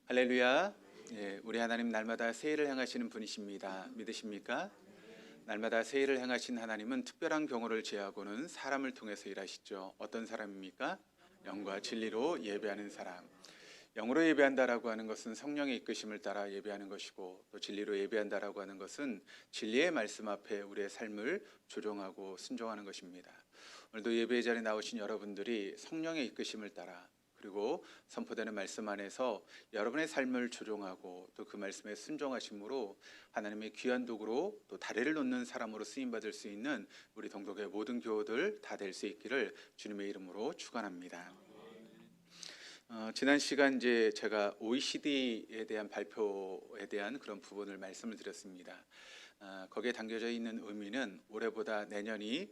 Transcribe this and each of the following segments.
할렐루야. 예, 우리 하나님 날마다 새해를 행하시는 분이십니다. 믿으십니까? 날마다 새해를 행하신 하나님은 특별한 경우를 제하고는 사람을 통해서 일하시죠. 어떤 사람입니까? 영과 진리로 예배하는 사람. 영으로 예배한다라고 하는 것은 성령의 이끄심을 따라 예배하는 것이고, 또 진리로 예배한다라고 하는 것은 진리의 말씀 앞에 우리의 삶을 조종하고 순종하는 것입니다. 오늘도 예배 자리에 나오신 여러분들이 성령의 이끄심을 따라, 그리고 선포되는 말씀 안에서 여러분의 삶을 조종하고 또 그 말씀에 순종하심으로 하나님의 귀한 도구로 또 다리를 놓는 사람으로 쓰임받을 수 있는 우리 동독의 모든 교우들 다 될 수 있기를 주님의 이름으로 축원합니다. 지난 시간 이제 제가 OECD에 대한 발표에 대한 그런 부분을 말씀을 드렸습니다. 거기에 담겨져 있는 의미는 올해보다 내년이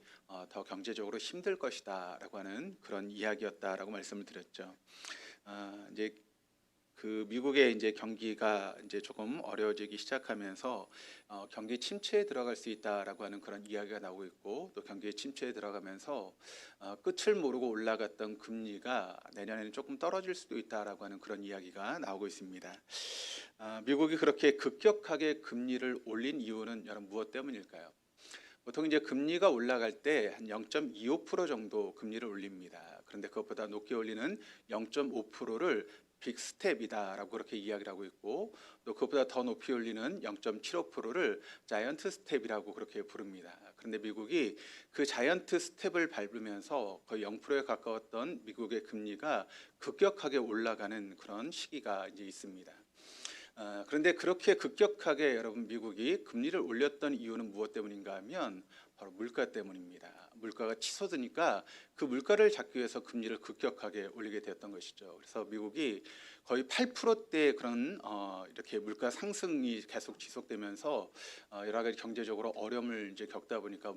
더 경제적으로 힘들 것이다라고 하는 그런 이야기였다라고 말씀을 드렸죠. 이제 그 미국의 이제 경기가 이제 조금 어려워지기 시작하면서 경기 침체에 들어갈 수 있다라고 하는 그런 이야기가 나오고 있고, 또 경기 침체에 들어가면서 끝을 모르고 올라갔던 금리가 내년에는 조금 떨어질 수도 있다라고 하는 그런 이야기가 나오고 있습니다. 미국이 그렇게 급격하게 금리를 올린 이유는 여러분 무엇 때문일까요? 보통 이제 금리가 올라갈 때 한 0.25% 정도 금리를 올립니다. 그런데 그것보다 높게 올리는 0.5%를 빅스텝이다라고 그렇게 이야기를 하고 있고, 또 그것보다 더 높이 올리는 0.75%를 자이언트 스텝이라고 그렇게 부릅니다. 그런데 미국이 그 자이언트 스텝을 밟으면서 거의 0%에 가까웠던 미국의 금리가 급격하게 올라가는 그런 시기가 이제 있습니다. 그런데 그렇게 급격하게 여러분 미국이 금리를 올렸던 이유는 무엇 때문인가 하면 바로 물가 때문입니다. 물가가 치솟으니까 그 물가를 잡기 위해서 금리를 급격하게 올리게 되었던 것이죠. 그래서 미국이 거의 8%대 그런 이렇게 물가 상승이 계속 지속되면서 여러 가지 경제적으로 어려움을 이제 겪다 보니까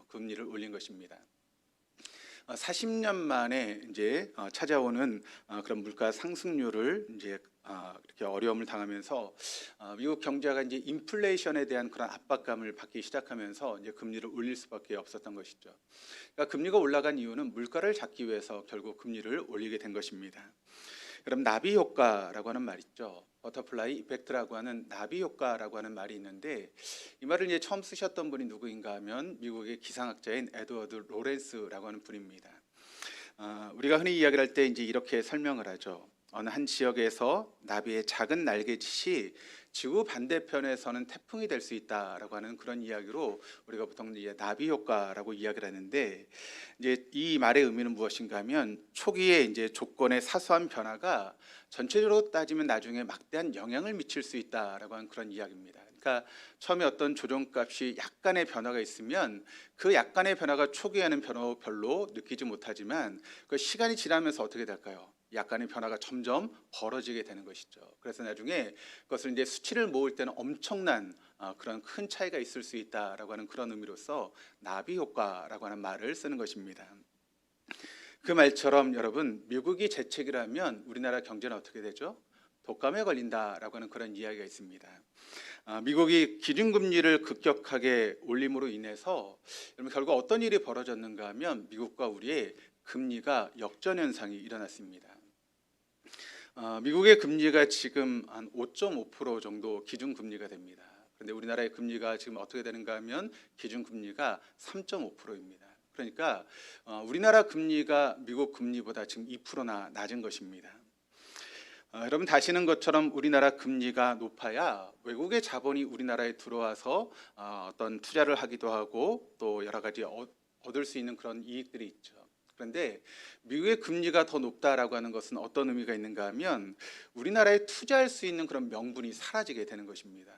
금리를 올린 것입니다. 40년 만에 이제 찾아오는 그런 물가 상승률을 이제 이렇게 어려움을 당하면서 미국 경제가 이제 인플레이션에 대한 그런 압박감을 받기 시작하면서 이제 금리를 올릴 수밖에 없었던 것이죠. 그러니까 금리가 올라간 이유는 물가를 잡기 위해서 결국 금리를 올리게 된 것입니다. 그럼 나비 효과라고 하는 말 있죠. 버터플라이 이펙트라고 하는 나비 효과라고 하는 말이 있는데, 이 말을 이제 처음 쓰셨던 분이 누구인가 하면 미국의 기상학자인 에드워드 로렌스라고 하는 분입니다. 우리가 흔히 이야기를 할 때 이제 이렇게 설명을 하죠. 어느 한 지역에서 나비의 작은 날개짓이 지구 반대편에서는 태풍이 될 수 있다라고 하는 그런 이야기로 우리가 보통 이제 나비 효과라고 이야기를 하는데, 이제 이 말의 의미는 무엇인가 하면 초기에 이제 조건의 사소한 변화가 전체적으로 따지면 나중에 막대한 영향을 미칠 수 있다라고 하는 그런 이야기입니다. 그러니까 처음에 어떤 조정값이 약간의 변화가 있으면 그 약간의 변화가 초기에는 별로 느끼지 못하지만 그 시간이 지나면서 어떻게 될까요? 약간의 변화가 점점 벌어지게 되는 것이죠. 그래서 나중에 그것을 이제 수치를 모을 때는 엄청난 그런 큰 차이가 있을 수 있다라고 하는 그런 의미로서 나비 효과라고 하는 말을 쓰는 것입니다. 그 말처럼 여러분 미국이 재채기라면 우리나라 경제는 어떻게 되죠? 독감에 걸린다라고 하는 그런 이야기가 있습니다. 미국이 기준금리를 급격하게 올림으로 인해서 여러분 결국 어떤 일이 벌어졌는가 하면 미국과 우리의 금리가 역전현상이 일어났습니다. 미국의 금리가 지금 한 5.5% 정도 기준금리가 됩니다. 그런데 우리나라의 금리가 지금 어떻게 되는가 하면 기준금리가 3.5%입니다. 그러니까 우리나라 금리가 미국 금리보다 지금 2%나 낮은 것입니다. 여러분 다 아시는 것처럼 우리나라 금리가 높아야 외국의 자본이 우리나라에 들어와서 어떤 투자를 하기도 하고 또 여러 가지 얻을 수 있는 그런 이익들이 있죠. 그런데 미국의 금리가 더 높다라고 하는 것은 어떤 의미가 있는가 하면 우리나라에 투자할 수 있는 그런 명분이 사라지게 되는 것입니다.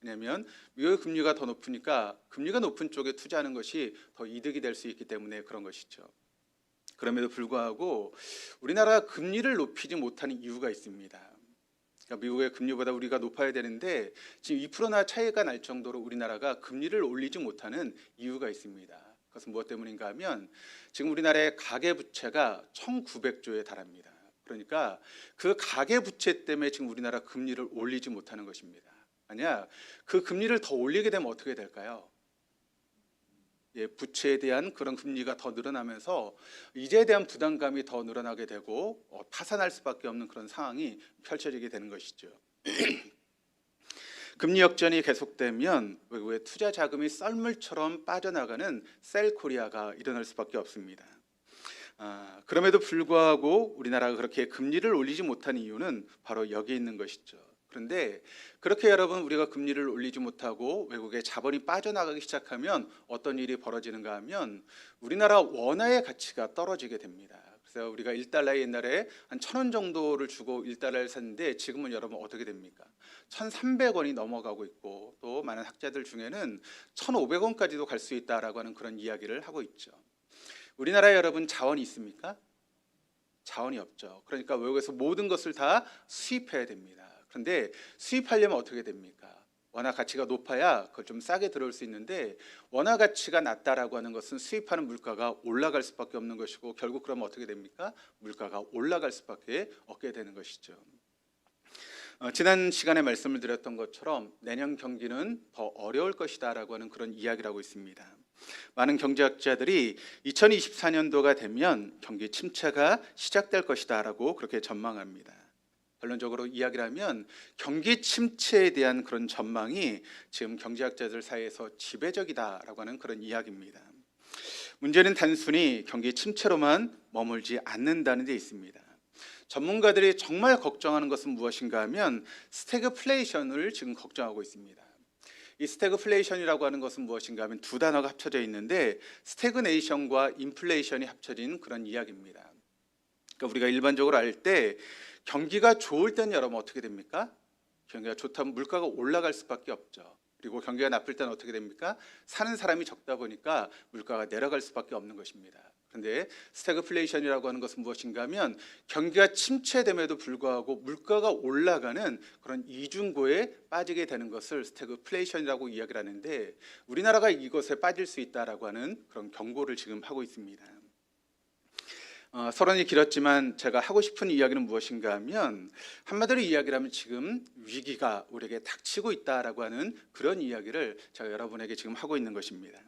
왜냐하면 미국의 금리가 더 높으니까 금리가 높은 쪽에 투자하는 것이 더 이득이 될 수 있기 때문에 그런 것이죠. 그럼에도 불구하고 우리나라가 금리를 높이지 못하는 이유가 있습니다. 그러니까 미국의 금리보다 우리가 높아야 되는데 지금 2%나 차이가 날 정도로 우리나라가 금리를 올리지 못하는 이유가 있습니다. 그것은 무엇 때문인가 하면 지금 우리나라의 가계부채가 1900조에 달합니다. 그러니까 그 가계부채 때문에 지금 우리나라 금리를 올리지 못하는 것입니다. 만약 그 금리를 더 올리게 되면 어떻게 될까요? 부채에 대한 그런 금리가 더 늘어나면서 이자에 대한 부담감이 더 늘어나게 되고 파산할 수밖에 없는 그런 상황이 펼쳐지게 되는 것이죠. 금리 역전이 계속되면 외국의 투자 자금이 썰물처럼 빠져나가는 셀코리아가 일어날 수밖에 없습니다. 그럼에도 불구하고 우리나라가 그렇게 금리를 올리지 못한 이유는 바로 여기 있는 것이죠. 그런데 그렇게 여러분 우리가 금리를 올리지 못하고 외국의 자본이 빠져나가기 시작하면 어떤 일이 벌어지는가 하면 우리나라 원화의 가치가 떨어지게 됩니다. 그래서 우리가 1달러에 옛날에 한 1,000원 정도를 주고 1달러를 샀는데 지금은 여러분 어떻게 됩니까? 1,300원이 넘어가고 있고 또 많은 학자들 중에는 1,500원까지도 갈 수 있다라고 하는 그런 이야기를 하고 있죠. 우리나라에 여러분 자원이 있습니까? 자원이 없죠. 그러니까 외국에서 모든 것을 다 수입해야 됩니다. 그런데 수입하려면 어떻게 됩니까? 원화 가치가 높아야 그걸 좀 싸게 들어올 수 있는데 원화 가치가 낮다라고 하는 것은 수입하는 물가가 올라갈 수밖에 없는 것이고 결국 그러면 어떻게 됩니까? 물가가 올라갈 수밖에 없게 되는 것이죠. 지난 시간에 말씀을 드렸던 것처럼 내년 경기는 더 어려울 것이다라고 하는 그런 이야기를 하고 있습니다. 많은 경제학자들이 2024년도가 되면 경기 침체가 시작될 것이다라고 그렇게 전망합니다. 결론적으로 이야기를 하면 경기 침체에 대한 그런 전망이 지금 경제학자들 사이에서 지배적이다라고 하는 그런 이야기입니다. 문제는 단순히 경기 침체로만 머물지 않는다는 데 있습니다. 전문가들이 정말 걱정하는 것은 무엇인가 하면 스태그플레이션을 지금 걱정하고 있습니다. 이 스태그플레이션이라고 하는 것은 무엇인가 하면 두 단어가 합쳐져 있는데 스태그네이션과 인플레이션이 합쳐진 그런 이야기입니다. 그러니까 우리가 일반적으로 알 때 경기가 좋을 때는 여러분 어떻게 됩니까? 경기가 좋다면 물가가 올라갈 수밖에 없죠. 그리고 경기가 나쁠 때는 어떻게 됩니까? 사는 사람이 적다 보니까 물가가 내려갈 수밖에 없는 것입니다. 그런데 스태그플레이션이라고 하는 것은 무엇인가 하면 경기가 침체됨에도 불구하고 물가가 올라가는 그런 이중고에 빠지게 되는 것을 스태그플레이션이라고 이야기를 하는데 우리나라가 이것에 빠질 수 있다라고 하는 그런 경고를 지금 하고 있습니다. 서론이 길었지만 제가 하고 싶은 이야기는 무엇인가 하면 한마디로 이야기를 하면 지금 위기가 우리에게 닥치고 있다라고 하는 그런 이야기를 제가 여러분에게 지금 하고 있는 것입니다.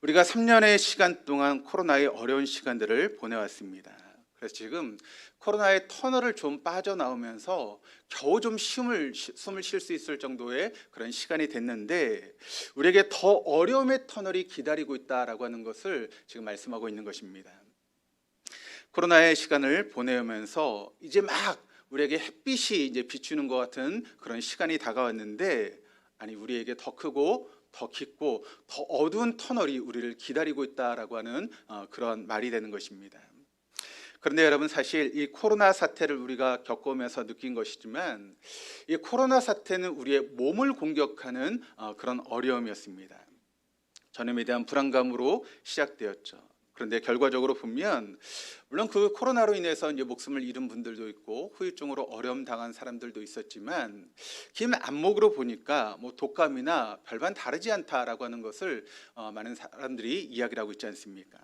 우리가 3년의 시간 동안 코로나의 어려운 시간들을 보내왔습니다. 그래서 지금 코로나의 터널을 좀 빠져나오면서 겨우 좀 숨을 쉴 수 있을 정도의 그런 시간이 됐는데 우리에게 더 어려움의 터널이 기다리고 있다라고 하는 것을 지금 말씀하고 있는 것입니다. 코로나의 시간을 보내면서 이제 막 우리에게 햇빛이 이제 비추는 것 같은 그런 시간이 다가왔는데 아니 우리에게 더 크고 더 깊고 더 어두운 터널이 우리를 기다리고 있다라고 하는 그런 말이 되는 것입니다. 그런데 여러분 사실 이 코로나 사태를 우리가 겪으면서 느낀 것이지만 이 코로나 사태는 우리의 몸을 공격하는 그런 어려움이었습니다. 전염에 대한 불안감으로 시작되었죠. 그런데 결과적으로 보면 물론 그 코로나로 인해서 이제 목숨을 잃은 분들도 있고 후유증으로 어려움 당한 사람들도 있었지만 긴 안목으로 보니까 뭐 독감이나 별반 다르지 않다라고 하는 것을 많은 사람들이 이야기를 하고 있지 않습니까?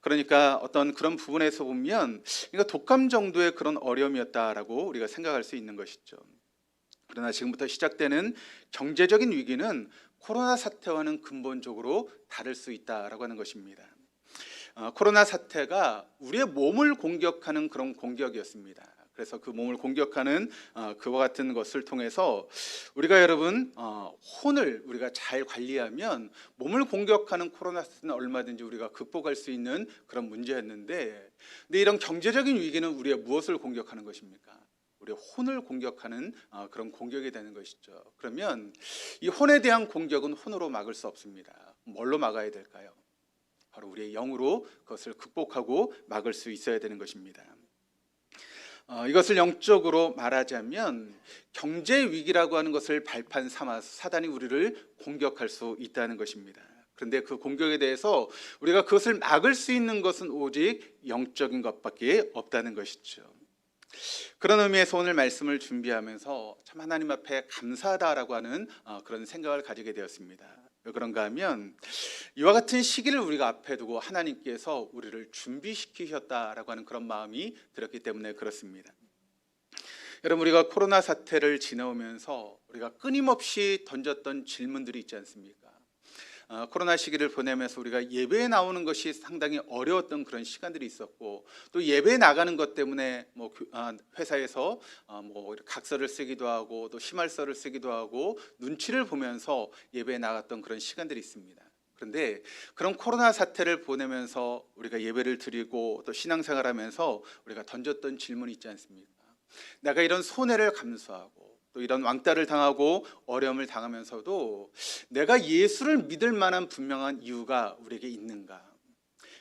그러니까 어떤 그런 부분에서 보면 그러니까 독감 정도의 그런 어려움이었다라고 우리가 생각할 수 있는 것이죠. 그러나 지금부터 시작되는 경제적인 위기는 코로나 사태와는 근본적으로 다를 수 있다라고 하는 것입니다. 코로나 사태가 우리의 몸을 공격하는 그런 공격이었습니다. 그래서 그 몸을 공격하는 그와 같은 것을 통해서 우리가 여러분 혼을 우리가 잘 관리하면 몸을 공격하는 코로나 사태는 얼마든지 우리가 극복할 수 있는 그런 문제였는데 근데 이런 경제적인 위기는 우리의 무엇을 공격하는 것입니까? 우리의 혼을 공격하는 그런 공격이 되는 것이죠. 그러면 이 혼에 대한 공격은 혼으로 막을 수 없습니다. 뭘로 막아야 될까요? 바로 우리의 영으로 그것을 극복하고 막을 수 있어야 되는 것입니다. 이것을 영적으로 말하자면 경제 위기라고 하는 것을 발판 삼아서 사단이 우리를 공격할 수 있다는 것입니다. 그런데 그 공격에 대해서 우리가 그것을 막을 수 있는 것은 오직 영적인 것밖에 없다는 것이죠. 그런 의미에서 오늘 말씀을 준비하면서 참 하나님 앞에 감사하다라고 하는 그런 생각을 가지게 되었습니다. 왜 그런가 하면 이와 같은 시기를 우리가 앞에 두고 하나님께서 우리를 준비시키셨다라고 하는 그런 마음이 들었기 때문에 그렇습니다. 여러분 우리가 코로나 사태를 지나오면서 우리가 끊임없이 던졌던 질문들이 있지 않습니까? 코로나 시기를 보내면서 우리가 예배에 나오는 것이 상당히 어려웠던 그런 시간들이 있었고, 또 예배에 나가는 것 때문에 회사에서 뭐 각서를 쓰기도 하고 또 심할서를 쓰기도 하고 눈치를 보면서 예배에 나갔던 그런 시간들이 있습니다. 그런데 그런 코로나 사태를 보내면서 우리가 예배를 드리고 또 신앙생활하면서 우리가 던졌던 질문이 있지 않습니까? 내가 이런 손해를 감수하고 또 이런 왕따를 당하고 어려움을 당하면서도 내가 예수를 믿을 만한 분명한 이유가 우리에게 있는가?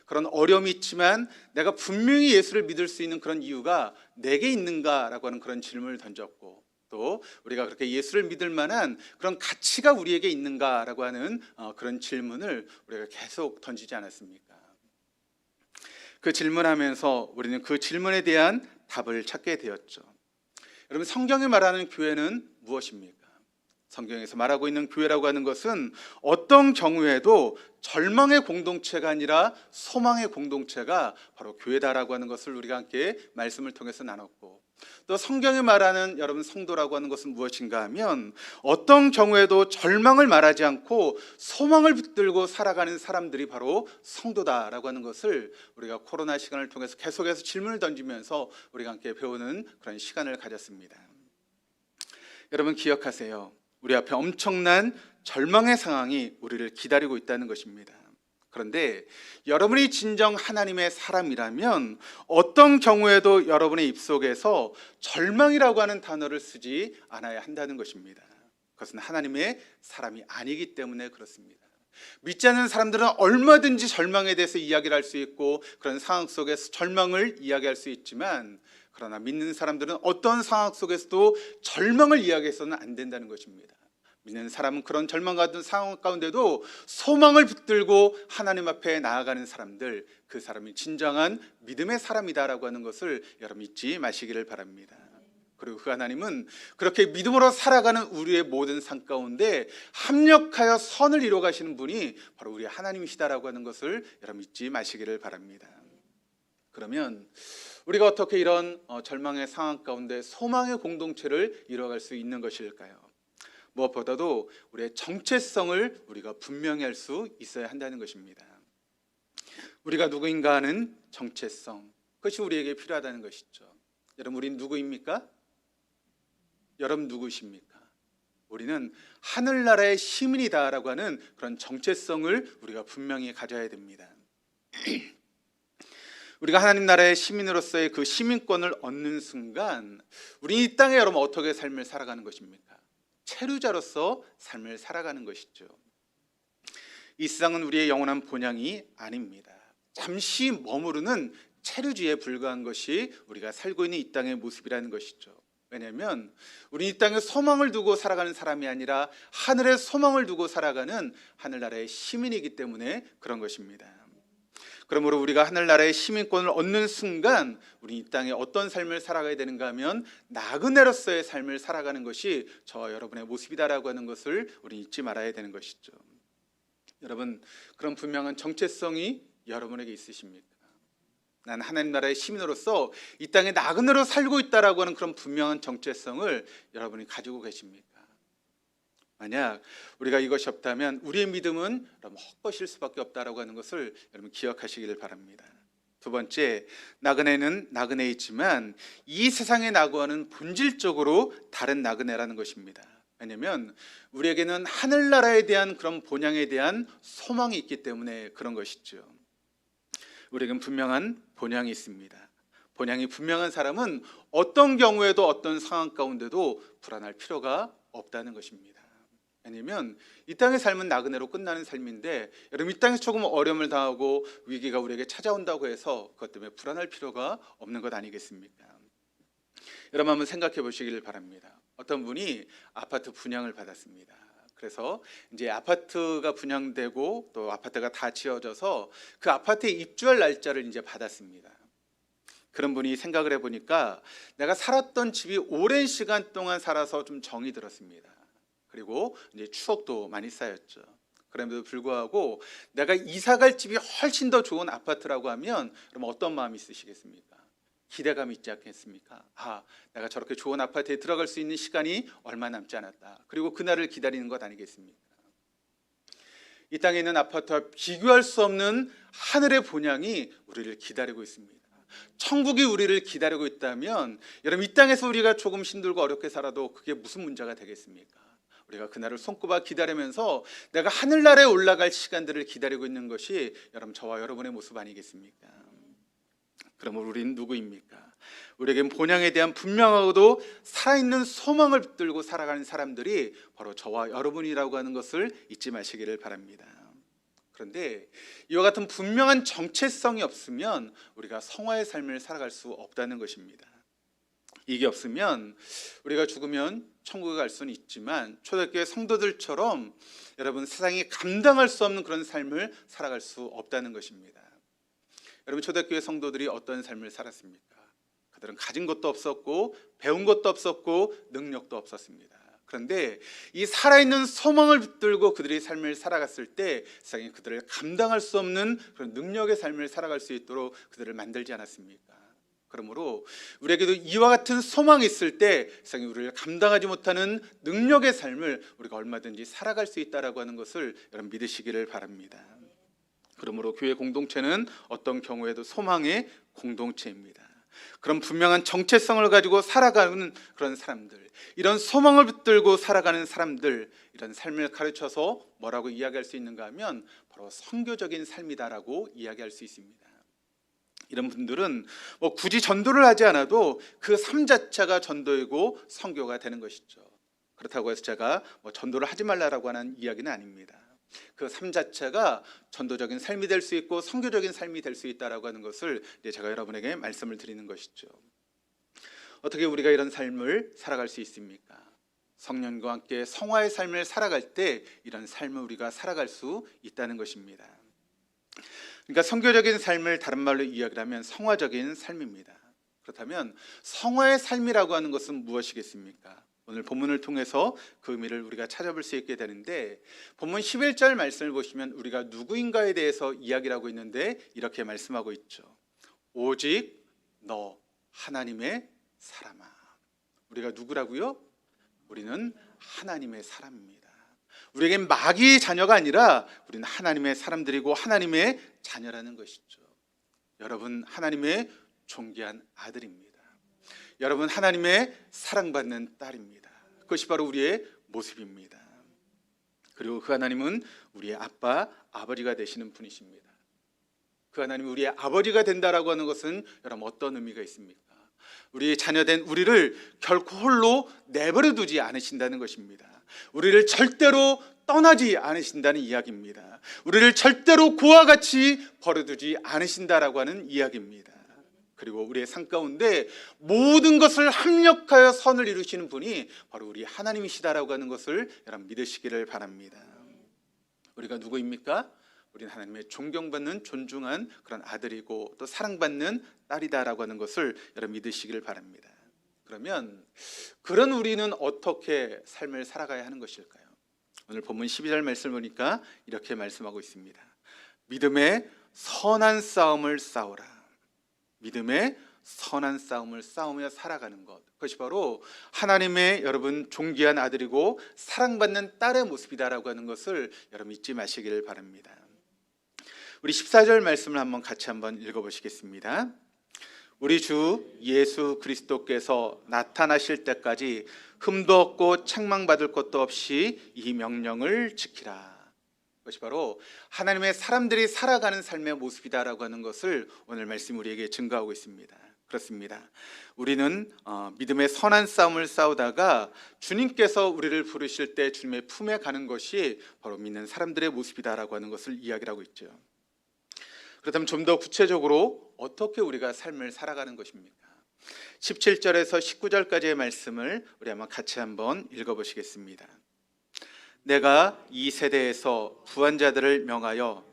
그런 어려움이 있지만 내가 분명히 예수를 믿을 수 있는 그런 이유가 내게 있는가라고 하는 그런 질문을 던졌고, 또 우리가 그렇게 예수를 믿을 만한 그런 가치가 우리에게 있는가라고 하는 그런 질문을 우리가 계속 던지지 않았습니까? 그 질문하면서 우리는 그 질문에 대한 답을 찾게 되었죠. 여러분, 성경이 말하는 교회는 무엇입니까? 성경에서 말하고 있는 교회라고 하는 것은 어떤 경우에도 절망의 공동체가 아니라 소망의 공동체가 바로 교회다라고 하는 것을 우리가 함께 말씀을 통해서 나눴고, 또 성경이 말하는 여러분 성도라고 하는 것은 무엇인가 하면 어떤 경우에도 절망을 말하지 않고 소망을 붙들고 살아가는 사람들이 바로 성도다라고 하는 것을 우리가 코로나 시간을 통해서 계속해서 질문을 던지면서 우리가 함께 배우는 그런 시간을 가졌습니다. 여러분, 기억하세요. 우리 앞에 엄청난 절망의 상황이 우리를 기다리고 있다는 것입니다. 그런데 여러분이 진정 하나님의 사람이라면 어떤 경우에도 여러분의 입속에서 절망이라고 하는 단어를 쓰지 않아야 한다는 것입니다. 그것은 하나님의 사람이 아니기 때문에 그렇습니다. 믿지 않는 사람들은 얼마든지 절망에 대해서 이야기를 할 수 있고 그런 상황 속에서 절망을 이야기할 수 있지만, 그러나 믿는 사람들은 어떤 상황 속에서도 절망을 이야기해서는 안 된다는 것입니다. 믿는 사람은 그런 절망 같은 상황 가운데도 소망을 붙들고 하나님 앞에 나아가는 사람들, 그 사람이 진정한 믿음의 사람이다라고 하는 것을 여러분 잊지 마시기를 바랍니다. 그리고 그 하나님은 그렇게 믿음으로 살아가는 우리의 모든 삶 가운데 합력하여 선을 이루어 가시는 분이 바로 우리 하나님이시다라고 하는 것을 여러분 잊지 마시기를 바랍니다. 그러면 우리가 어떻게 이런 절망의 상황 가운데 소망의 공동체를 이루어갈 수 있는 것일까요? 무엇보다도 우리의 정체성을 우리가 분명히 할 수 있어야 한다는 것입니다. 우리가 누구인가 하는 정체성, 그것이 우리에게 필요하다는 것이죠. 여러분, 우린 누구입니까? 여러분 누구십니까? 우리는 하늘나라의 시민이다라고 하는 그런 정체성을 우리가 분명히 가져야 됩니다. 우리가 하나님 나라의 시민으로서의 그 시민권을 얻는 순간 우리 이 땅에 여러분 어떻게 삶을 살아가는 것입니까? 체류자로서 삶을 살아가는 것이죠. 이 세상은 우리의 영원한 본향이 아닙니다. 잠시 머무르는 체류지에 불과한 것이 우리가 살고 있는 이 땅의 모습이라는 것이죠. 왜냐하면 우리 이 땅에 소망을 두고 살아가는 사람이 아니라 하늘에 소망을 두고 살아가는 하늘나라의 시민이기 때문에 그런 것입니다. 그러므로 우리가 하늘나라의 시민권을 얻는 순간 우리 이 땅에 어떤 삶을 살아가야 되는가 하면 나그네로서의 삶을 살아가는 것이 저와 여러분의 모습이다라고 하는 것을 우리 잊지 말아야 되는 것이죠. 여러분, 그런 분명한 정체성이 여러분에게 있으십니까? 난 하나님 나라의 시민으로서 이 땅에 나그네로 살고 있다라고 하는 그런 분명한 정체성을 여러분이 가지고 계십니까? 만약 우리가 이것이 없다면 우리의 믿음은 여러분 헛것일 수밖에 없다라고 하는 것을 여러분 기억하시기를 바랍니다. 두 번째, 나그네는 나그네이지만 이 세상의 나그네는 본질적으로 다른 나그네라는 것입니다. 왜냐하면 우리에게는 하늘나라에 대한 그런 본향에 대한 소망이 있기 때문에 그런 것이죠. 우리에게는 분명한 본향이 있습니다. 본향이 분명한 사람은 어떤 경우에도 어떤 상황 가운데도 불안할 필요가 없다는 것입니다. 왜냐하면 이 땅의 삶은 나그네로 끝나는 삶인데 여러분, 이 땅에서 조금 어려움을 당하고 위기가 우리에게 찾아온다고 해서 그것 때문에 불안할 필요가 없는 것 아니겠습니까? 여러분, 한번 생각해 보시기를 바랍니다. 어떤 분이 아파트 분양을 받았습니다. 그래서 이제 아파트가 분양되고 또 아파트가 다 지어져서 그 아파트에 입주할 날짜를 이제 받았습니다. 그런 분이 생각을 해보니까 내가 살았던 집이 오랜 시간 동안 살아서 좀 정이 들었습니다. 그리고 이제 추억도 많이 쌓였죠. 그럼에도 불구하고 내가 이사갈 집이 훨씬 더 좋은 아파트라고 하면 그럼 어떤 마음이 있으시겠습니까? 기대감이 있지 않겠습니까? 아, 내가 저렇게 좋은 아파트에 들어갈 수 있는 시간이 얼마 남지 않았다. 그리고 그날을 기다리는 것 아니겠습니까? 이 땅에 있는 아파트와 비교할 수 없는 하늘의 본향이 우리를 기다리고 있습니다. 천국이 우리를 기다리고 있다면 여러분, 이 땅에서 우리가 조금 힘들고 어렵게 살아도 그게 무슨 문제가 되겠습니까? 우리가 그날을 손꼽아 기다리면서 내가 하늘나라에 올라갈 시간들을 기다리고 있는 것이 여러분, 저와 여러분의 모습 아니겠습니까? 그러면 우리는 누구입니까? 우리에겐 본향에 대한 분명하고도 살아있는 소망을 붙들고 살아가는 사람들이 바로 저와 여러분이라고 하는 것을 잊지 마시기를 바랍니다. 그런데 이와 같은 분명한 정체성이 없으면 우리가 성화의 삶을 살아갈 수 없다는 것입니다. 이게 없으면 우리가 죽으면 천국에 갈 수는 있지만 초대교회 성도들처럼 여러분, 세상이 감당할 수 없는 그런 삶을 살아갈 수 없다는 것입니다. 여러분, 초대교회 성도들이 어떤 삶을 살았습니까? 그들은 가진 것도 없었고 배운 것도 없었고 능력도 없었습니다. 그런데 이 살아있는 소망을 붙들고 그들이 삶을 살아갔을 때 세상이 그들을 감당할 수 없는 그런 능력의 삶을 살아갈 수 있도록 그들을 만들지 않았습니까? 그러므로 우리에게도 이와 같은 소망이 있을 때 세상이 우리를 감당하지 못하는 능력의 삶을 우리가 얼마든지 살아갈 수 있다라고 하는 것을 여러분, 믿으시기를 바랍니다. 그러므로 교회 공동체는 어떤 경우에도 소망의 공동체입니다. 그런 분명한 정체성을 가지고 살아가는 그런 사람들, 이런 소망을 붙들고 살아가는 사람들, 이런 삶을 가르쳐서 뭐라고 이야기할 수 있는가 하면 바로 선교적인 삶이다라고 이야기할 수 있습니다. 이런 분들은 굳이 전도를 하지 않아도 그 삶 자체가 전도이고 선교가 되는 것이죠. 그렇다고 해서 제가 전도를 하지 말라라고 하는 이야기는 아닙니다. 그 삶 자체가 전도적인 삶이 될 수 있고 선교적인 삶이 될 수 있다라고 하는 것을 이제 제가 여러분에게 말씀을 드리는 것이죠. 어떻게 우리가 이런 삶을 살아갈 수 있습니까? 성령과 함께 성화의 삶을 살아갈 때 이런 삶을 우리가 살아갈 수 있다는 것입니다. 그러니까 선교적인 삶을 다른 말로 이야기를 하면 성화적인 삶입니다. 그렇다면 성화의 삶이라고 하는 것은 무엇이겠습니까? 오늘 본문을 통해서 그 의미를 우리가 찾아볼 수 있게 되는데, 본문 11절 말씀을 보시면 우리가 누구인가에 대해서 이야기를 하고 있는데 이렇게 말씀하고 있죠. 오직 너 하나님의 사람아. 우리가 누구라고요? 우리는 하나님의 사람입니다. 우리에겐 마귀의 자녀가 아니라 우리는 하나님의 사람들이고 하나님의 자녀라는 것이죠. 여러분, 하나님의 존귀한 아들입니다. 여러분, 하나님의 사랑받는 딸입니다. 그것이 바로 우리의 모습입니다. 그리고 그 하나님은 우리의 아빠, 아버지가 되시는 분이십니다. 그 하나님이 우리의 아버지가 된다라고 하는 것은 여러분, 어떤 의미가 있습니까? 우리의 자녀된 우리를 결코 홀로 내버려 두지 않으신다는 것입니다. 우리를 절대로 떠나지 않으신다는 이야기입니다. 우리를 절대로 그와 같이 버려두지 않으신다라고 하는 이야기입니다. 그리고 우리의 삶 가운데 모든 것을 합력하여 선을 이루시는 분이 바로 우리 하나님이시다라고 하는 것을 여러분, 믿으시기를 바랍니다. 우리가 누구입니까? 우리는 하나님의 존경받는 존중한 그런 아들이고 또 사랑받는 딸이다라고 하는 것을 여러분, 믿으시기를 바랍니다. 그러면 그런 우리는 어떻게 삶을 살아가야 하는 것일까요? 오늘 본문 12절 말씀을 보니까 이렇게 말씀하고 있습니다. 믿음의 선한 싸움을 싸우라. 믿음의 선한 싸움을 싸우며 살아가는 것, 그것이 바로 하나님의 여러분 존귀한 아들이고 사랑받는 딸의 모습이다라고 하는 것을 여러분, 잊지 마시기를 바랍니다. 우리 14절 말씀을 같이 한번 읽어보시겠습니다. 우리 주 예수 그리스도께서 나타나실 때까지 흠도 없고 책망받을 것도 없이 이 명령을 지키라. 그것이 바로 하나님의 사람들이 살아가는 삶의 모습이다라고 하는 것을 오늘 말씀 우리에게 증거하고 있습니다. 그렇습니다. 우리는 믿음의 선한 싸움을 싸우다가 주님께서 우리를 부르실 때 주님의 품에 가는 것이 바로 믿는 사람들의 모습이다라고 하는 것을 이야기를 하고 있죠. 그렇다면 좀 더 구체적으로 어떻게 우리가 삶을 살아가는 것입니까? 17절에서 19절까지의 말씀을 우리 같이 한번 읽어보시겠습니다. 내가 이 세대에서 부한 자들을 명하여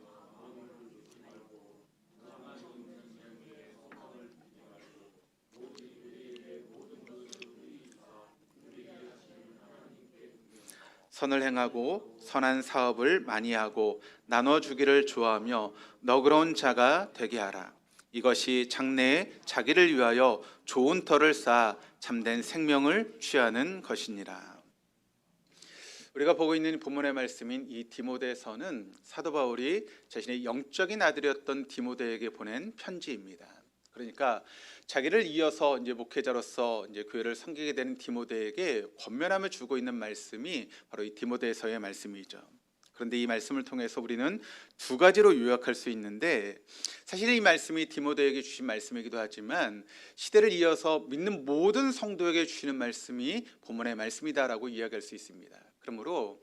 선을 행하고 선한 사업을 많이 하고 나눠주기를 좋아하며 너그러운 자가 되게 하라. 이것이 장래에 자기를 위하여 좋은 터를 쌓아 참된 생명을 취하는 것이니라. 우리가 보고 있는 본문의 말씀인 이 디모데서는 사도 바울이 자신의 영적인 아들이었던 디모데에게 보낸 편지입니다. 그러니까 자기를 이어서 이제 목회자로서 이제 교회를 섬기게 되는 디모데에게 권면함을 주고 있는 말씀이 바로 이 디모데서의 말씀이죠. 그런데 이 말씀을 통해서 우리는 두 가지로 요약할 수 있는데, 사실 이 말씀이 디모데에게 주신 말씀이기도 하지만 시대를 이어서 믿는 모든 성도에게 주시는 말씀이 본문의 말씀이다라고 이야기할 수 있습니다. 그러므로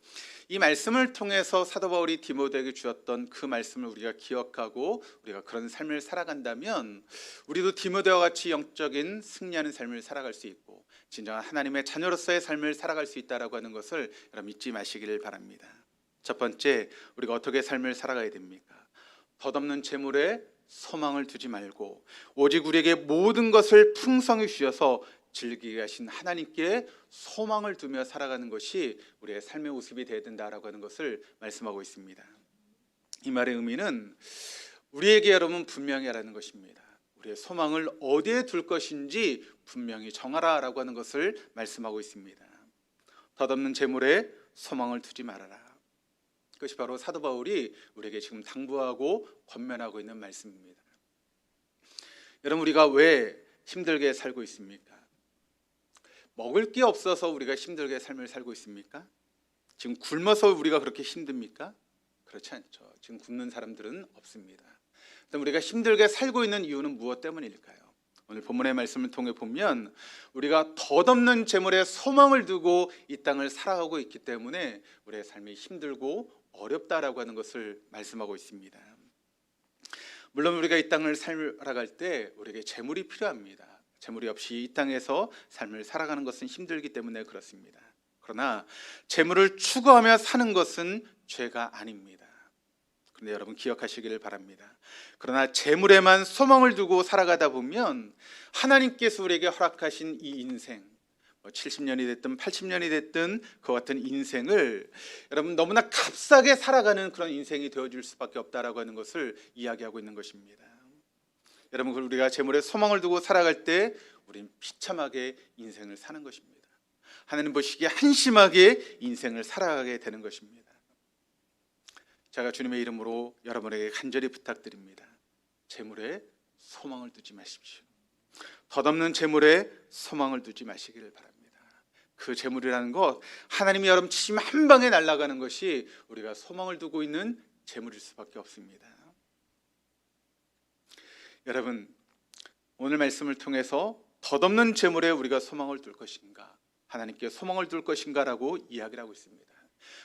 이 말씀을 통해서 사도 바울이 디모데에게 주었던 그 말씀을 우리가 기억하고 우리가 그런 삶을 살아간다면 우리도 디모데와 같이 영적인 승리하는 삶을 살아갈 수 있고 진정한 하나님의 자녀로서의 삶을 살아갈 수 있다라고 하는 것을 여러분 잊지 마시기를 바랍니다. 첫 번째, 우리가 어떻게 삶을 살아가야 됩니까? 덧없는 재물에 소망을 두지 말고 오직 우리에게 모든 것을 풍성히 주셔서 즐기게 하신 하나님께 소망을 두며 살아가는 것이 우리의 삶의 모습이 되어야 된다라고 하는 것을 말씀하고 있습니다. 이 말의 의미는 우리에게 여러분 분명히 하라는 것입니다. 우리의 소망을 어디에 둘 것인지 분명히 정하라라고 하는 것을 말씀하고 있습니다. 덧없는 재물에 소망을 두지 말아라. 그것이 바로 사도 바울이 우리에게 지금 당부하고 권면하고 있는 말씀입니다. 여러분, 우리가 왜 힘들게 살고 있습니까? 먹을 게 없어서 우리가 힘들게 삶을 살고 있습니까? 지금 굶어서 우리가 그렇게 힘듭니까? 그렇지 않죠. 지금 굶는 사람들은 없습니다. 그럼 우리가 힘들게 살고 있는 이유는 무엇 때문일까요? 오늘 본문의 말씀을 통해 보면 우리가 덧없는 재물에 소망을 두고 이 땅을 살아가고 있기 때문에 우리의 삶이 힘들고 어렵다라고 하는 것을 말씀하고 있습니다. 물론 우리가 이 땅을 살아갈 때 우리에게 재물이 필요합니다. 재물이 없이 이 땅에서 삶을 살아가는 것은 힘들기 때문에 그렇습니다. 그러나 재물을 추구하며 사는 것은 죄가 아닙니다. 그런데 여러분 기억하시기를 바랍니다. 그러나 재물에만 소망을 두고 살아가다 보면 하나님께서 우리에게 허락하신 이 인생, 70년이 됐든 80년이 됐든 그 같은 인생을 여러분 너무나 값싸게 살아가는 그런 인생이 되어줄 수밖에 없다라고 하는 것을 이야기하고 있는 것입니다. 여러분, 우리가 재물에 소망을 두고 살아갈 때 우리는 비참하게 인생을 사는 것입니다. 하나님 보시기에 한심하게 인생을 살아가게 되는 것입니다. 제가 주님의 이름으로 여러분에게 간절히 부탁드립니다. 재물에 소망을 두지 마십시오. 덧없는 재물에 소망을 두지 마시기를 바랍니다. 그 재물이라는 것, 하나님이 여러분 침 한 방에 날아가는 것이 우리가 소망을 두고 있는 재물일 수밖에 없습니다. 여러분, 오늘 말씀을 통해서 덧없는 재물에 우리가 소망을 둘 것인가, 하나님께 소망을 둘 것인가라고 이야기를 하고 있습니다.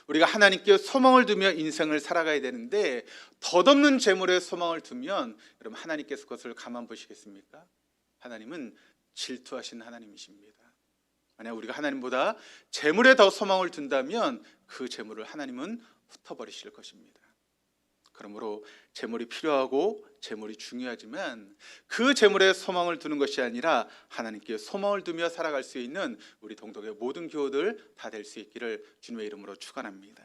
우리가 하나님께 소망을 두며 인생을 살아가야 되는데 덧없는 재물에 소망을 두면 여러분 하나님께서 그것을 가만 보시겠습니까? 하나님은 질투하신 하나님이십니다. 만약 우리가 하나님보다 재물에 더 소망을 둔다면 그 재물을 하나님은 흩어버리실 것입니다. 그러므로 재물이 필요하고 재물이 중요하지만 그 재물에 소망을 두는 것이 아니라 하나님께 소망을 두며 살아갈 수 있는 우리 동독의 모든 교우들 다 될 수 있기를 주님의 이름으로 축원합니다.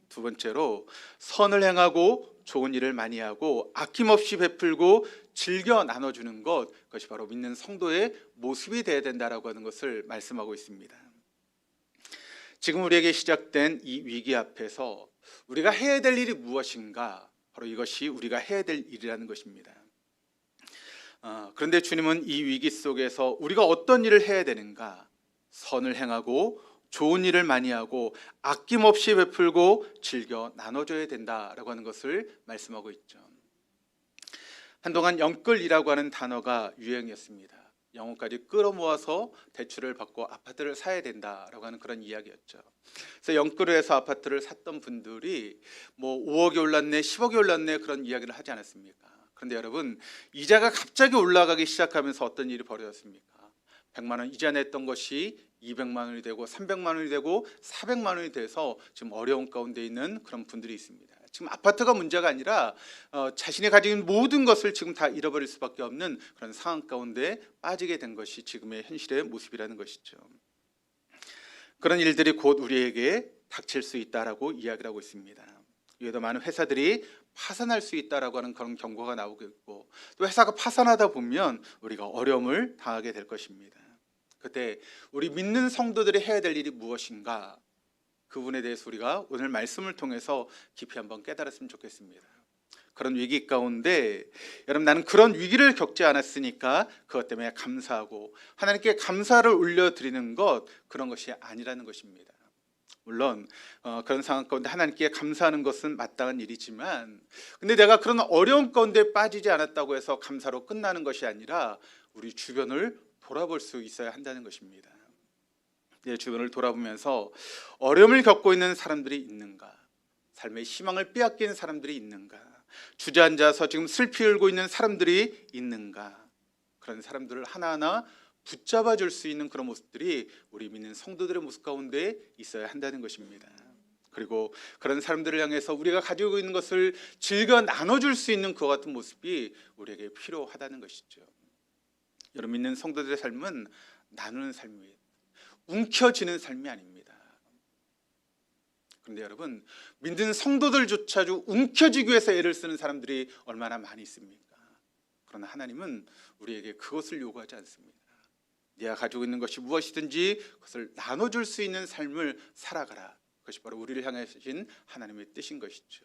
두 번째로 선을 행하고 좋은 일을 많이 하고 아낌없이 베풀고 즐겨 나눠주는 것, 그것이 바로 믿는 성도의 모습이 되어야 된다라고 하는 것을 말씀하고 있습니다. 지금 우리에게 시작된 이 위기 앞에서 우리가 해야 될 일이 무엇인가, 바로 이것이 우리가 해야 될 일이라는 것입니다. 그런데 주님은 이 위기 속에서 우리가 어떤 일을 해야 되는가, 선을 행하고 좋은 일을 많이 하고 아낌없이 베풀고 즐겨 나눠줘야 된다라고 하는 것을 말씀하고 있죠. 한동안 영끌이라고 하는 단어가 유행이었습니다. 영혼까지 끌어모아서 대출을 받고 아파트를 사야 된다라고 하는 그런 이야기였죠. 그래서 영끌을 해서 아파트를 샀던 분들이 뭐 5억이 올랐네, 10억이 올랐네 그런 이야기를 하지 않았습니까? 그런데 여러분, 이자가 갑자기 올라가기 시작하면서 어떤 일이 벌어졌습니까? 100만 원 이자 냈던 것이 200만 원이 되고 300만 원이 되고 400만 원이 돼서 지금 어려운 가운데 있는 그런 분들이 있습니다. 지금 아파트가 문제가 아니라 자신이 가지고 있는 모든 것을 지금 다 잃어버릴 수밖에 없는 그런 상황 가운데 빠지게 된 것이 지금의 현실의 모습이라는 것이죠. 그런 일들이 곧 우리에게 닥칠 수 있다라고 이야기를 하고 있습니다. 이외에도 많은 회사들이 파산할 수 있다라고 하는 그런 경고가 나오고 있고, 또 회사가 파산하다 보면 우리가 어려움을 당하게 될 것입니다. 그때 우리 믿는 성도들이 해야 될 일이 무엇인가? 그분에 대해서 우리가 오늘 말씀을 통해서 깊이 한번 깨달았으면 좋겠습니다. 그런 위기 가운데 여러분, 나는 그런 위기를 겪지 않았으니까 그것 때문에 감사하고 하나님께 감사를 올려드리는 것, 그런 것이 아니라는 것입니다. 물론 그런 상황 가운데 하나님께 감사하는 것은 마땅한 일이지만, 근데 내가 그런 어려운 가운데 빠지지 않았다고 해서 감사로 끝나는 것이 아니라 우리 주변을 돌아볼 수 있어야 한다는 것입니다. 내 주변을 돌아보면서 어려움을 겪고 있는 사람들이 있는가, 삶의 희망을 빼앗긴 사람들이 있는가, 주저앉아서 지금 슬피 울고 있는 사람들이 있는가, 그런 사람들을 하나하나 붙잡아 줄 수 있는 그런 모습들이 우리 믿는 성도들의 모습 가운데 있어야 한다는 것입니다. 그리고 그런 사람들을 향해서 우리가 가지고 있는 것을 즐겨 나눠줄 수 있는 그와 같은 모습이 우리에게 필요하다는 것이죠. 여러분, 믿는 성도들의 삶은 나누는 삶이에요. 움켜쥐는 삶이 아닙니다. 그런데 여러분, 믿는 성도들조차도 움켜쥐기 위해서 애를 쓰는 사람들이 얼마나 많이 있습니까? 그러나 하나님은 우리에게 그것을 요구하지 않습니다. 네가 가지고 있는 것이 무엇이든지 그것을 나눠줄 수 있는 삶을 살아가라. 그것이 바로 우리를 향하신 하나님의 뜻인 것이죠.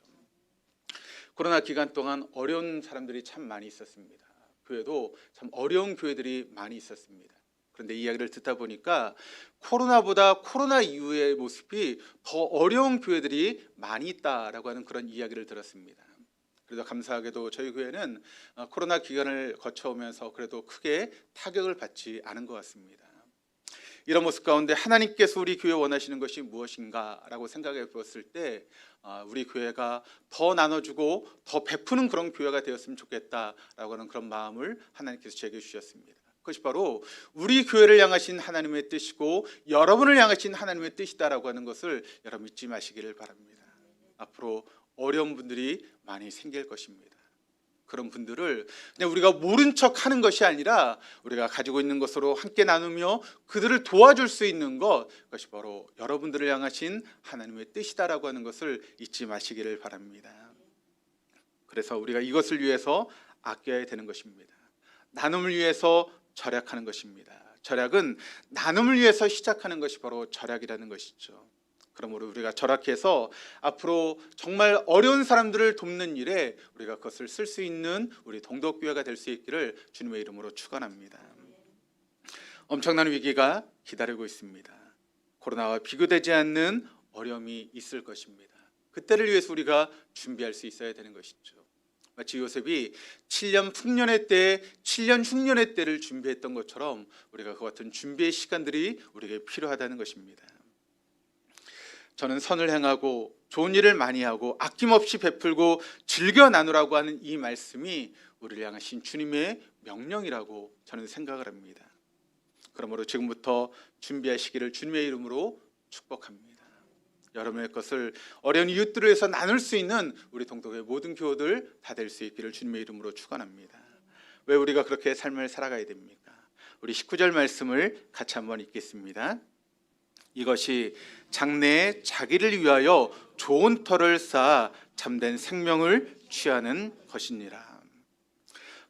코로나 기간 동안 어려운 사람들이 참 많이 있었습니다. 교회도 참 어려운 교회들이 많이 있었습니다. 그런데 이 이야기를 듣다 보니까 코로나보다 코로나 이후의 모습이 더 어려운 교회들이 많이 있다라고 하는 그런 이야기를 들었습니다. 그래도 감사하게도 저희 교회는 코로나 기간을 거쳐오면서 그래도 크게 타격을 받지 않은 것 같습니다. 이런 모습 가운데 하나님께서 우리 교회 원하시는 것이 무엇인가라고 생각해 보았을 때 우리 교회가 더 나눠주고 더 베푸는 그런 교회가 되었으면 좋겠다라고 하는 그런 마음을 하나님께서 제게 주셨습니다. 그것이 바로 우리 교회를 향하신 하나님의 뜻이고 여러분을 향하신 하나님의 뜻이다라고 하는 것을 여러분 잊지 마시기를 바랍니다. 앞으로 어려운 분들이 많이 생길 것입니다. 그런 분들을 그냥 우리가 모른 척 하는 것이 아니라 우리가 가지고 있는 것으로 함께 나누며 그들을 도와줄 수 있는 것, 그것이 바로 여러분들을 향하신 하나님의 뜻이다라고 하는 것을 잊지 마시기를 바랍니다. 그래서 우리가 이것을 위해서 아껴야 되는 것입니다. 나눔을 위해서 절약하는 것입니다. 절약은 나눔을 위해서 시작하는 것이 바로 절약이라는 것이죠. 그러므로 우리가 절약해서 앞으로 정말 어려운 사람들을 돕는 일에 우리가 그것을 쓸 수 있는 우리 동덕교회가 될 수 있기를 주님의 이름으로 축원합니다. 엄청난 위기가 기다리고 있습니다. 코로나와 비교되지 않는 어려움이 있을 것입니다. 그때를 위해서 우리가 준비할 수 있어야 되는 것이죠. 마치 요셉이 7년 풍년의 때, 7년 흉년의 때를 준비했던 것처럼 우리가 그 같은 준비의 시간들이 우리에게 필요하다는 것입니다. 저는 선을 행하고 좋은 일을 많이 하고 아낌없이 베풀고 즐겨 나누라고 하는 이 말씀이 우리를 향하신 주님의 명령이라고 저는 생각을 합니다. 그러므로 지금부터 준비하시기를 주님의 이름으로 축복합니다. 여러분의 것을 어려운 이웃들을 위해서 나눌 수 있는 우리 동독의 모든 교우들 다 될 수 있기를 주님의 이름으로 축원합니다. 왜 우리가 그렇게 삶을 살아가야 됩니까? 우리 19절 말씀을 같이 한번 읽겠습니다. 이것이 장래에 자기를 위하여 좋은 터를 쌓아 참된 생명을 취하는 것이니라.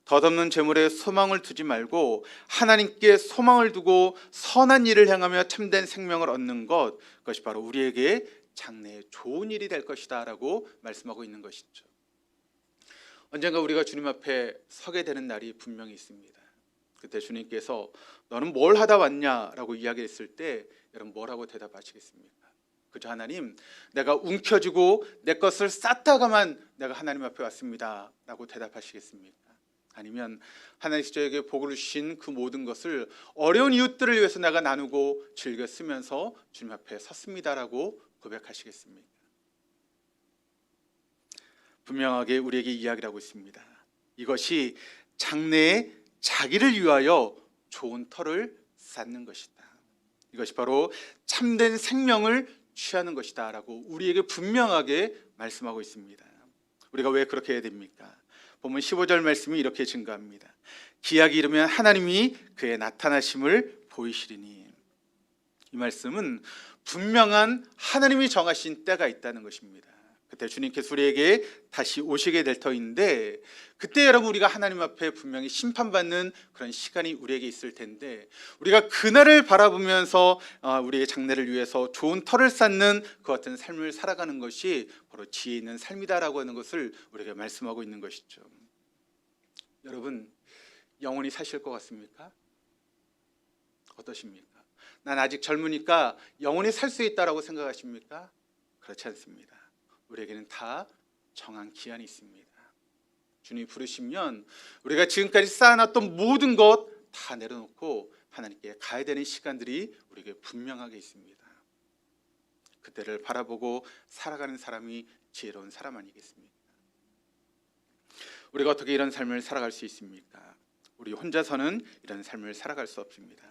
덧없는 재물에 소망을 두지 말고 하나님께 소망을 두고 선한 일을 행하며 참된 생명을 얻는 것, 그것이 바로 우리에게 장래에 좋은 일이 될 것이다 라고 말씀하고 있는 것이죠. 언젠가 우리가 주님 앞에 서게 되는 날이 분명히 있습니다. 그때 주님께서 너는 뭘 하다 왔냐라고 이야기했을 때 여러분 뭐라고 대답하시겠습니까? 그저 하나님, 내가 움켜쥐고 내 것을 쌓다가만 내가 하나님 앞에 왔습니다 라고 대답하시겠습니까? 아니면 하나님께서 저에게 복을 주신 그 모든 것을 어려운 이웃들을 위해서 내가 나누고 즐겨 쓰면서 주님 앞에 섰습니다라고 고백하시겠습니까? 분명하게 우리에게 이야기를 하고 있습니다. 이것이 장래에 자기를 위하여 좋은 터를 쌓는 것이다. 이것이 바로 참된 생명을 취하는 것이다 라고 우리에게 분명하게 말씀하고 있습니다. 우리가 왜 그렇게 해야 됩니까? 보면 15절 말씀이 이렇게 증가합니다. 기약이 이르면 하나님이 그의 나타나심을 보이시리니. 이 말씀은 분명한 하나님이 정하신 때가 있다는 것입니다. 그때 주님께서 우리에게 다시 오시게 될 터인데, 그때 여러분 우리가 하나님 앞에 분명히 심판받는 그런 시간이 우리에게 있을 텐데, 우리가 그날을 바라보면서 우리의 장래를 위해서 좋은 터를 쌓는 그 같은 삶을 살아가는 것이 바로 지혜 있는 삶이다라고 하는 것을 우리에게 말씀하고 있는 것이죠. 여러분, 영원히 사실 것 같습니까? 어떠십니까? 난 아직 젊으니까 영원히 살 수 있다라고 생각하십니까? 그렇지 않습니다. 우리에게는 다 정한 기한이 있습니다. 주님이 부르시면 우리가 지금까지 쌓아놨던 모든 것 다 내려놓고 하나님께 가야 되는 시간들이 우리에게 분명하게 있습니다. 그때를 바라보고 살아가는 사람이 지혜로운 사람 아니겠습니까? 우리가 어떻게 이런 삶을 살아갈 수 있습니까? 우리 혼자서는 이런 삶을 살아갈 수 없습니다.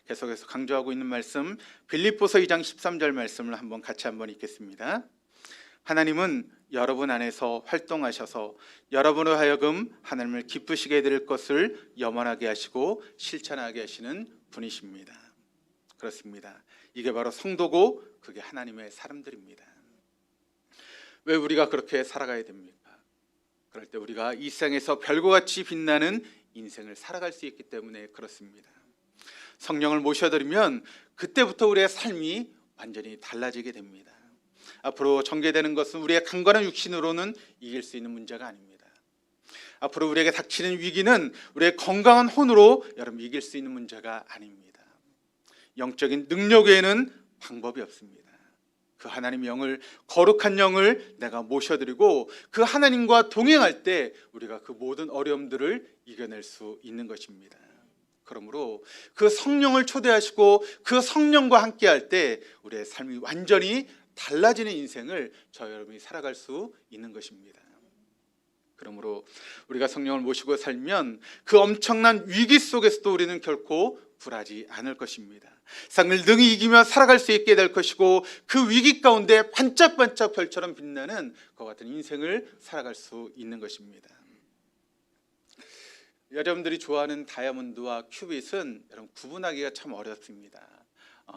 계속해서 강조하고 있는 말씀, 빌립보서 2장 13절 말씀을 같이 한번 읽겠습니다. 하나님은 여러분 안에서 활동하셔서 여러분으로 하여금 하나님을 기쁘시게 해드릴 것을 염원하게 하시고 실천하게 하시는 분이십니다. 그렇습니다. 이게 바로 성도고 그게 하나님의 사람들입니다. 왜 우리가 그렇게 살아가야 됩니까? 그럴 때 우리가 이 세상에서 별과같이 빛나는 인생을 살아갈 수 있기 때문에 그렇습니다. 성령을 모셔드리면 그때부터 우리의 삶이 완전히 달라지게 됩니다. 앞으로 전개되는 것은 우리의 강건한 육신으로는 이길 수 있는 문제가 아닙니다. 앞으로 우리에게 닥치는 위기는 우리의 건강한 혼으로 여러분 이길 수 있는 문제가 아닙니다. 영적인 능력 외에는 방법이 없습니다. 그 하나님의 영을, 거룩한 영을 내가 모셔드리고 그 하나님과 동행할 때 우리가 그 모든 어려움들을 이겨낼 수 있는 것입니다. 그러므로 그 성령을 초대하시고 그 성령과 함께할 때 우리의 삶이 완전히 달라지는 인생을 저 여러분이 살아갈 수 있는 것입니다. 그러므로 우리가 성령을 모시고 살면 그 엄청난 위기 속에서도 우리는 결코 굴하지 않을 것입니다. 세상을 능히 이기며 살아갈 수 있게 될 것이고 그 위기 가운데 반짝반짝 별처럼 빛나는 그와 같은 인생을 살아갈 수 있는 것입니다. 여러분들이 좋아하는 다이아몬드와 큐빗은 여러분 구분하기가 참 어렵습니다.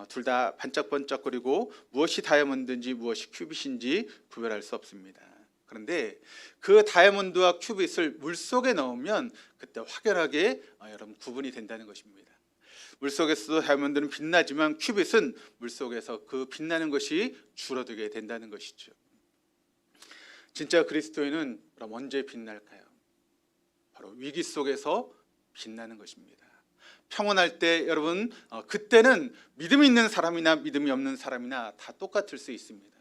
둘 다 반짝반짝거리고 무엇이 다이아몬드인지 무엇이 큐빗인지 구별할 수 없습니다. 그런데 그 다이아몬드와 큐빗을 물속에 넣으면 그때 확연하게 여러분 구분이 된다는 것입니다. 물속에서도 다이아몬드는 빛나지만 큐빗은 물속에서 그 빛나는 것이 줄어들게 된다는 것이죠. 진짜 그리스도인은 그럼 언제 빛날까요? 바로 위기 속에서 빛나는 것입니다. 평온할 때 여러분 그때는 믿음이 있는 사람이나 믿음이 없는 사람이나 다 똑같을 수 있습니다.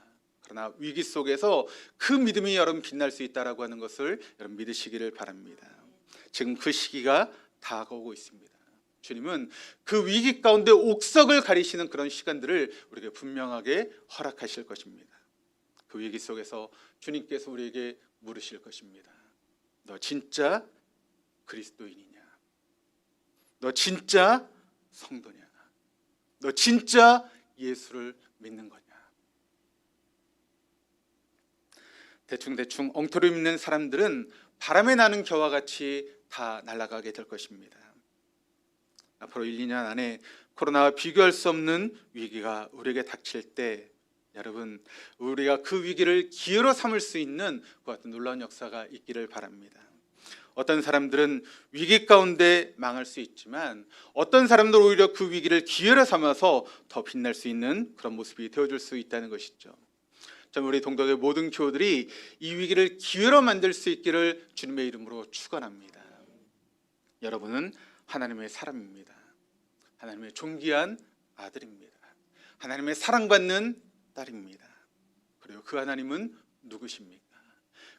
그러나 위기 속에서 그 믿음이 여러분 빛날 수 있다라고 하는 것을 여러분 믿으시기를 바랍니다. 지금 그 시기가 다가오고 있습니다. 주님은 그 위기 가운데 옥석을 가리시는 그런 시간들을 우리에게 분명하게 허락하실 것입니다. 그 위기 속에서 주님께서 우리에게 물으실 것입니다. 너 진짜 그리스도인이냐? 너 진짜 성도냐? 너 진짜 예수를 믿는 거냐? 대충 엉터리 믿는 사람들은 바람에 나는 겨와 같이 다 날아가게 될 것입니다. 앞으로 1, 2년 안에 코로나와 비교할 수 없는 위기가 우리에게 닥칠 때 여러분 우리가 그 위기를 기회로 삼을 수 있는 그 같은 놀라운 역사가 있기를 바랍니다. 어떤 사람들은 위기 가운데 망할 수 있지만 어떤 사람들은 오히려 그 위기를 기회로 삼아서 더 빛날 수 있는 그런 모습이 되어줄 수 있다는 것이죠. 참 우리 동덕의 모든 교우들이 이 위기를 기회로 만들 수 있기를 주님의 이름으로 축원합니다. 여러분은 하나님의 사람입니다. 하나님의 존귀한 아들입니다. 하나님의 사랑받는 딸입니다. 그리고 그 하나님은 누구십니까?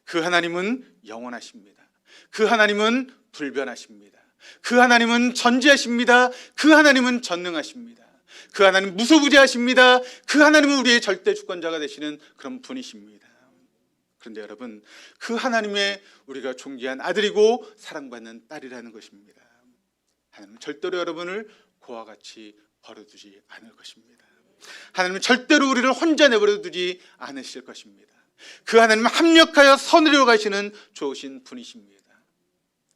그 하나님은 영원하십니다. 그 하나님은 불변하십니다. 그 하나님은 전지하십니다. 그 하나님은 전능하십니다. 그 하나님 무소부재하십니다. 그 하나님은 우리의 절대 주권자가 되시는 그런 분이십니다. 그런데 여러분 그 하나님의 우리가 존귀한 아들이고 사랑받는 딸이라는 것입니다. 하나님은 절대로 여러분을 그와 같이 버려두지 않을 것입니다. 하나님은 절대로 우리를 혼자 내버려 두지 않으실 것입니다. 그 하나님은 합력하여 선으로 가시는 좋으신 분이십니다.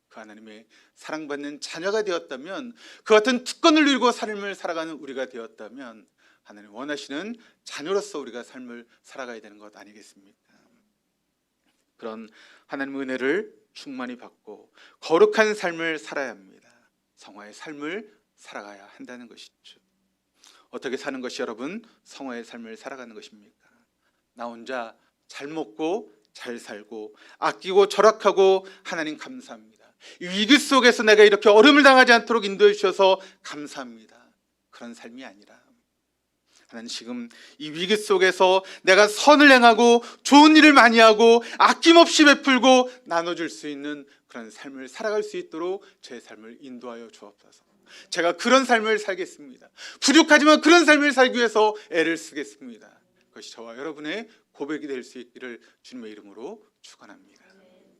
그 하나님의 사랑받는 자녀가 되었다면 그 같은 특권을 누리고 삶을 살아가는 우리가 되었다면 하나님 원하시는 자녀로서 우리가 삶을 살아가야 되는 것 아니겠습니까? 그런 하나님의 은혜를 충만히 받고 거룩한 삶을 살아야 합니다. 성화의 삶을 살아가야 한다는 것이죠. 어떻게 사는 것이 여러분 성화의 삶을 살아가는 것입니까? 나 혼자 잘 먹고 잘 살고 아끼고 절약하고 하나님 감사합니다. 이 위기 속에서 내가 이렇게 어려움을 당하지 않도록 인도해 주셔서 감사합니다. 그런 삶이 아니라 하나님 지금 이 위기 속에서 내가 선을 행하고 좋은 일을 많이 하고 아낌없이 베풀고 나눠줄 수 있는 그런 삶을 살아갈 수 있도록 제 삶을 인도하여 주옵소서. 제가 그런 삶을 살겠습니다. 부족하지만 그런 삶을 살기 위해서 애를 쓰겠습니다. 그것이 저와 여러분의 고백이 될 수 있기를 주님의 이름으로 축원합니다.